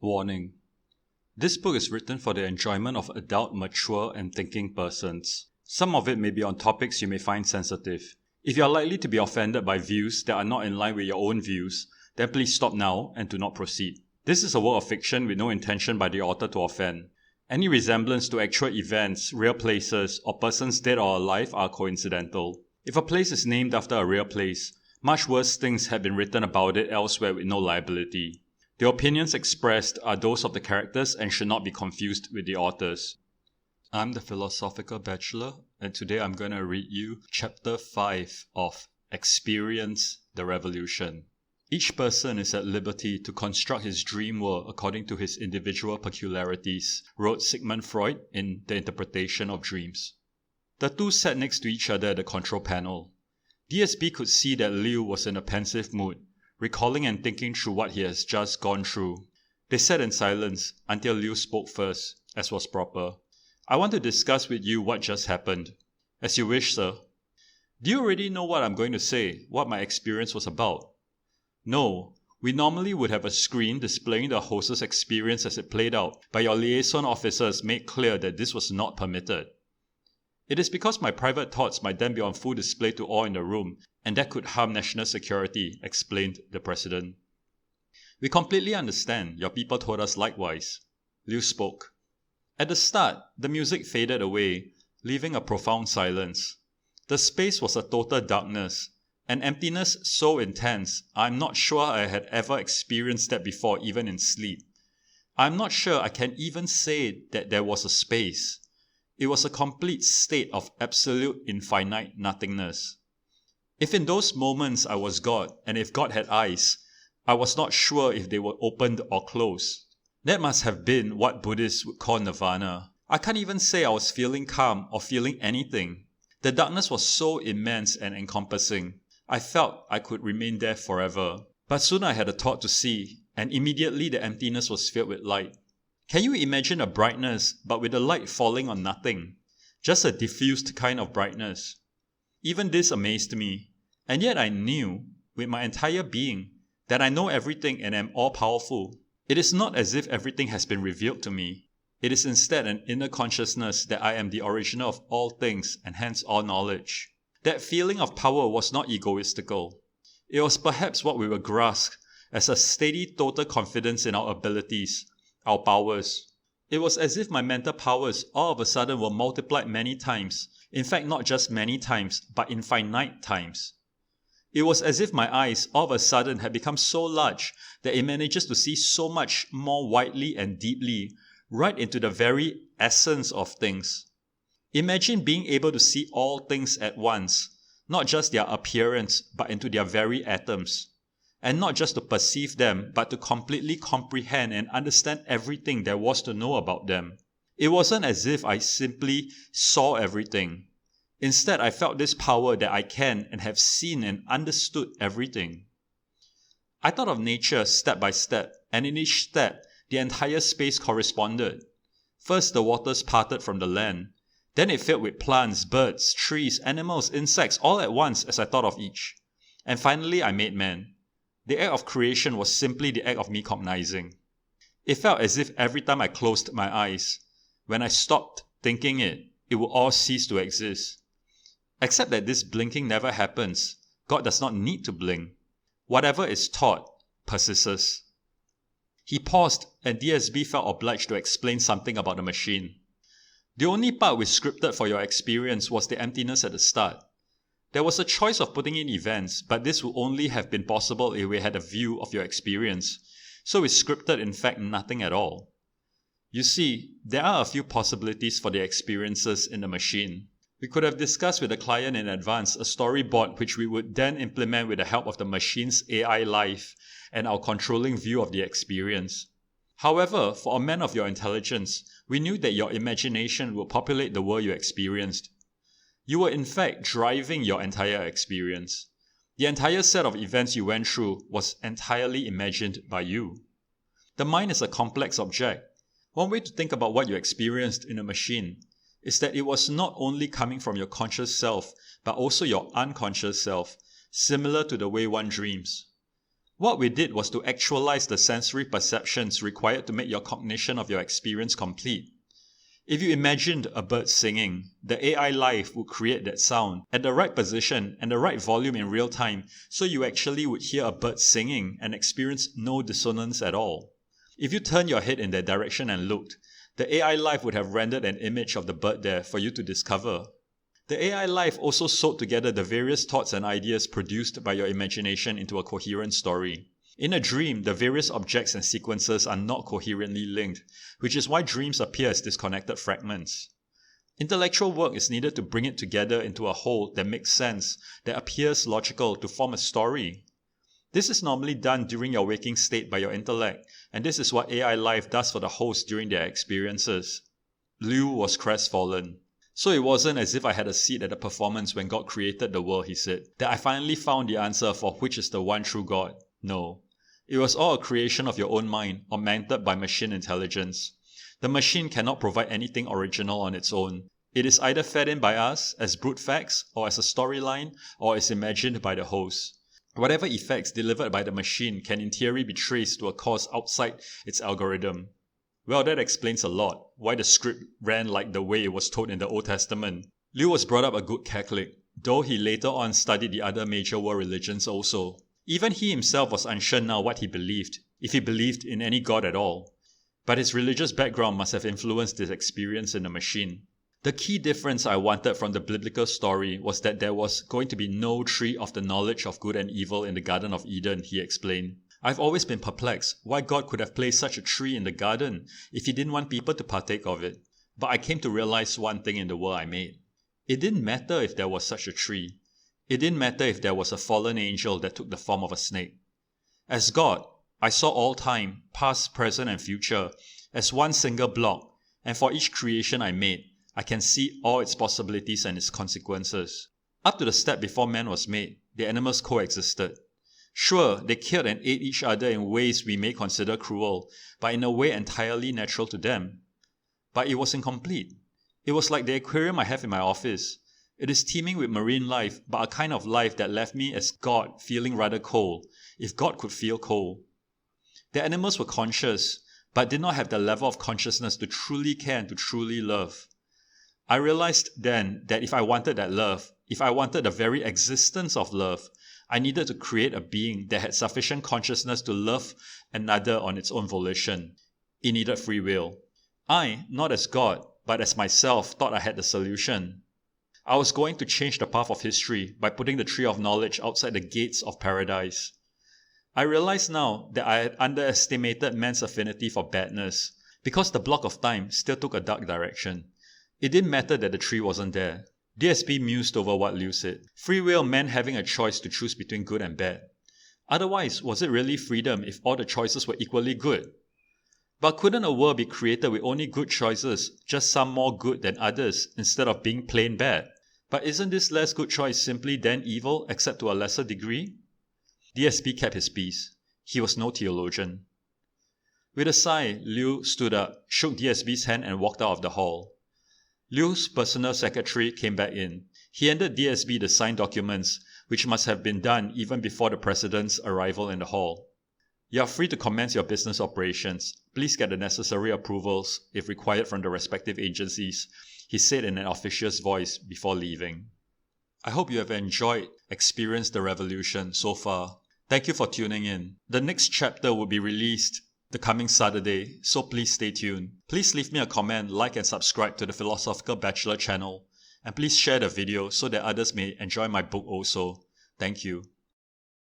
Warning: this book is written for the enjoyment of adult, mature, and thinking persons. Some of it may be on topics you may find sensitive. If you are likely to be offended by views that are not in line with your own views, then please stop now and do not proceed. This is a work of fiction with no intention by the author to offend. Any resemblance to actual events, real places, or persons dead or alive are coincidental. If a place is named after a real place, much worse things have been written about it elsewhere with no liability. The opinions expressed are those of the characters and should not be confused with the authors. I'm the Philosophical Bachelor, and today I'm going to read you Chapter 5 of Xperience the Revolution. Each person is at liberty to construct his dream world according to his individual peculiarities, wrote Sigmund Freud in The Interpretation of Dreams. The two sat next to each other at the control panel. DSB could see that Liu was in a pensive mood, recalling and thinking through what he has just gone through. They sat in silence until Liu spoke first, as was proper. I want to discuss with you what just happened. As you wish, sir. Do you already know what I'm going to say, what my experience was about? No. We normally would have a screen displaying the host's experience as it played out, but your liaison officers made clear that this was not permitted. It is because my private thoughts might then be on full display to all in the room, and that could harm national security, explained the president. We completely understand. Your people told us likewise. Liu spoke. At the start, the music faded away, leaving a profound silence. The space was a total darkness, an emptiness so intense, I'm not sure I had ever experienced that before, even in sleep. I'm not sure I can even say that there was a space. It was a complete state of absolute infinite nothingness. If in those moments I was God, and if God had eyes, I was not sure if they were opened or closed. That must have been what Buddhists would call nirvana. I can't even say I was feeling calm or feeling anything. The darkness was so immense and encompassing. I felt I could remain there forever. But soon I had a thought to see, and immediately the emptiness was filled with light. Can you imagine a brightness, but with the light falling on nothing? Just a diffused kind of brightness. Even this amazed me, and yet I knew, with my entire being, that I know everything and am all-powerful. It is not as if everything has been revealed to me. It is instead an inner consciousness that I am the originer of all things and hence all knowledge. That feeling of power was not egoistical. It was perhaps what we will grasp as a steady total confidence in our abilities, our powers. It was as if my mental powers all of a sudden were multiplied many times. In fact, not just many times, but infinite times. It was as if my eyes all of a sudden had become so large that it manages to see so much more widely and deeply, right into the very essence of things. Imagine being able to see all things at once, not just their appearance, but into their very atoms. And not just to perceive them, but to completely comprehend and understand everything there was to know about them. It wasn't as if I simply saw everything. Instead, I felt this power that I can and have seen and understood everything. I thought of nature step by step, and in each step, the entire space corresponded. First, the waters parted from the land. Then it filled with plants, birds, trees, animals, insects, all at once as I thought of each. And finally, I made man. The act of creation was simply the act of me cognizing. It felt as if every time I closed my eyes, when I stopped thinking it would all cease to exist. Except that this blinking never happens. God does not need to blink. Whatever is taught persists. He paused, and DSB felt obliged to explain something about the machine. The only part we scripted for your experience was the emptiness at the start. There was a choice of putting in events, but this would only have been possible if we had a view of your experience, so we scripted in fact nothing at all. You see, there are a few possibilities for the experiences in the machine. We could have discussed with the client in advance a storyboard which we would then implement with the help of the machine's AI life and our controlling view of the experience. However, for a man of your intelligence, we knew that your imagination would populate the world you experienced. You were in fact driving your entire experience. The entire set of events you went through was entirely imagined by you. The mind is a complex object. One way to think about what you experienced in a machine is that it was not only coming from your conscious self, but also your unconscious self, similar to the way one dreams. What we did was to actualize the sensory perceptions required to make your cognition of your experience complete. If you imagined a bird singing, the AI life would create that sound at the right position and the right volume in real time, so you actually would hear a bird singing and experience no dissonance at all. If you turned your head in that direction and looked, the AI life would have rendered an image of the bird there for you to discover. The AI life also sewed together the various thoughts and ideas produced by your imagination into a coherent story. In a dream, the various objects and sequences are not coherently linked, which is why dreams appear as disconnected fragments. Intellectual work is needed to bring it together into a whole that makes sense, that appears logical to form a story. This is normally done during your waking state by your intellect, and this is what AI life does for the host during their experiences. Liu was crestfallen. So it wasn't as if I had a seat at the performance when God created the world, he said, that I finally found the answer for which is the one true God. No. It was all a creation of your own mind, augmented by machine intelligence. The machine cannot provide anything original on its own. It is either fed in by us as brute facts, or as a storyline, or is imagined by the host. Whatever effects delivered by the machine can in theory be traced to a cause outside its algorithm. Well, that explains a lot, why the script ran like the way it was told in the Old Testament. Liu was brought up a good Catholic, though he later on studied the other major world religions also. Even he himself was unsure now what he believed, if he believed in any god at all. But his religious background must have influenced his experience in the machine. The key difference I wanted from the biblical story was that there was going to be no tree of the knowledge of good and evil in the Garden of Eden, he explained. I've always been perplexed why God could have placed such a tree in the garden if he didn't want people to partake of it. But I came to realize one thing in the world I made. It didn't matter if there was such a tree. It didn't matter if there was a fallen angel that took the form of a snake. As God, I saw all time, past, present, and future, as one single block, and for each creation I made, I can see all its possibilities and its consequences. Up to the step before man was made, the animals coexisted. Sure, they killed and ate each other in ways we may consider cruel, but in a way entirely natural to them. But it was incomplete. It was like the aquarium I have in my office. It is teeming with marine life, but a kind of life that left me as God feeling rather cold, if God could feel cold. The animals were conscious, but did not have the level of consciousness to truly care and to truly love. I realized then that if I wanted that love, if I wanted the very existence of love, I needed to create a being that had sufficient consciousness to love another on its own volition. It needed free will. I, not as God, but as myself, thought I had the solution. I was going to change the path of history by putting the tree of knowledge outside the gates of paradise. I realize now that I had underestimated man's affinity for badness, because the block of time still took a dark direction. It didn't matter that the tree wasn't there. DSP mused over what Liu said. Free will meant having a choice to choose between good and bad. Otherwise, was it really freedom if all the choices were equally good? But couldn't a world be created with only good choices, just some more good than others, instead of being plain bad? But isn't this less good choice simply then evil, except to a lesser degree? DSP kept his peace. He was no theologian. With a sigh, Liu stood up, shook DSP's hand and walked out of the hall. Liu's personal secretary came back in. He handed DSP the signed documents, which must have been done even before the president's arrival in the hall. You are free to commence your business operations. Please get the necessary approvals, if required, from the respective agencies, he said in an officious voice before leaving. I hope you have enjoyed Xperience the Revolution so far. Thank you for tuning in. The next chapter will be released the coming Saturday, so please stay tuned. Please leave me a comment, like and subscribe to the Philosophical Bachelor channel. And please share the video so that others may enjoy my book also. Thank you.